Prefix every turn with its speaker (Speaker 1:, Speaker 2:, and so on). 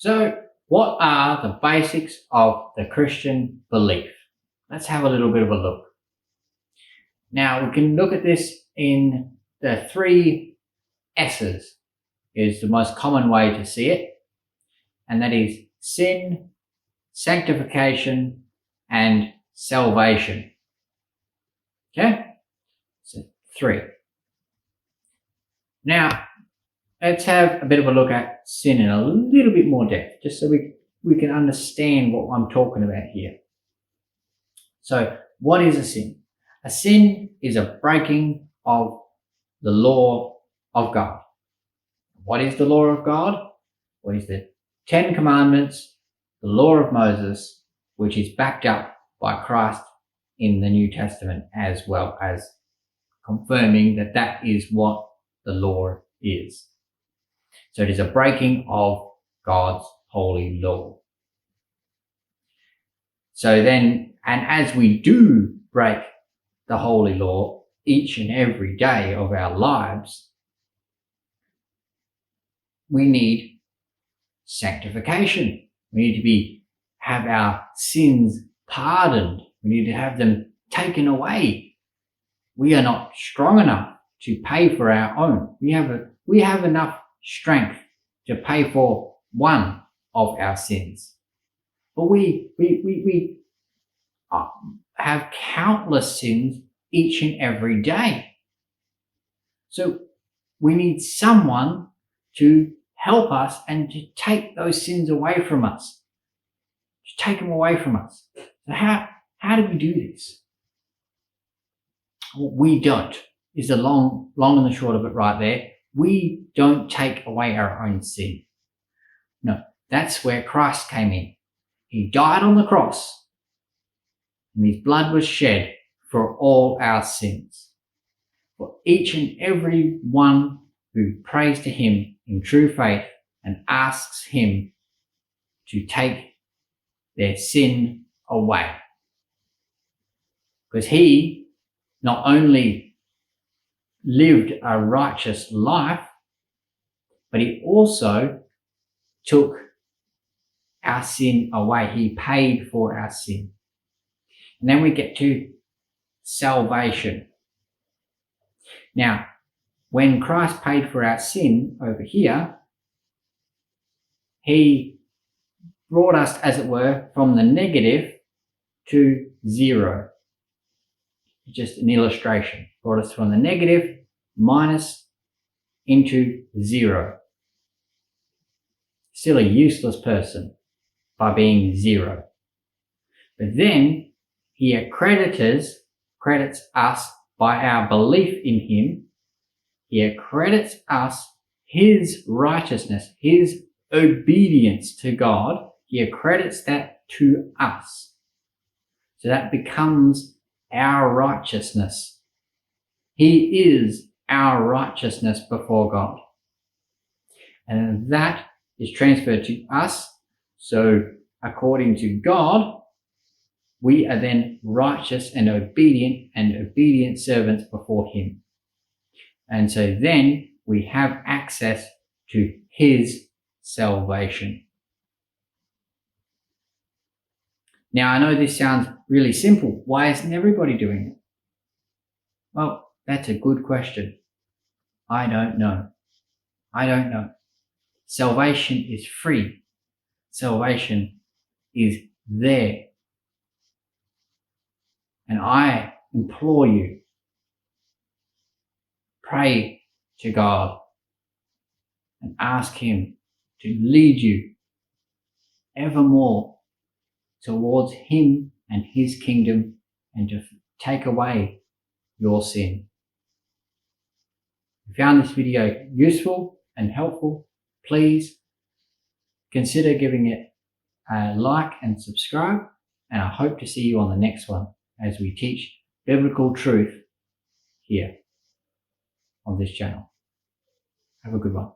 Speaker 1: So, what are the basics of the Christian belief? Let's have a little bit of a look. Now, we can look at this in the 3 S's is the most common way to see it. And that is sin, sanctification, and salvation. Okay? So 3. Now, let's have a bit of a look at sin in a little bit more depth, just so we can understand what I'm talking about here. So, what is a sin? A sin is a breaking of the law of God. What is the law of God? What is the 10 Commandments, the law of Moses, which is backed up by Christ in the New Testament, as well as confirming that that is what the law is. So it is a breaking of God's holy law. So then, and as we do break the holy law each and every day of our lives, we need sanctification. We need to have our sins pardoned. We need to have them taken away. We are not strong enough to pay for our own. We have enough strength to pay for one of our sins. But we have countless sins each and every day. So we need someone to help us and to take those sins away from us. To take them away from us. So how do we do this? Well, we don't, is the long and the short of it right there. We don't take away our own sin. No, that's where Christ came in. He died on the cross, and his blood was shed for all our sins. For each and every one who prays to him in true faith and asks him to take their sin away. Because he not only lived a righteous life, but he also took our sin away. He paid for our sin. And then we get to salvation. Now, when Christ paid for our sin over here, he brought us, as it were, from the negative to 0. Just an illustration. Brought us from the negative minus into 0. Still a useless person by being 0. But then he credits us by our belief in him. He accredits us his righteousness, his obedience to God. He accredits that to us. So that becomes our righteousness. He is our righteousness before God. And that is transferred to us. So according to God, we are then righteous and obedient servants before him. And so then we have access to his salvation. Now, I know this sounds really simple. Why isn't everybody doing it? Well, that's a good question. I don't know. Salvation is free. Salvation is there. And I implore you, pray to God and ask him to lead you evermore towards him and his kingdom, and to take away your sin. If you found this video useful and helpful, please consider giving it a like and subscribe, and I hope to see you on the next one as we teach biblical truth here on this channel. Have a good one.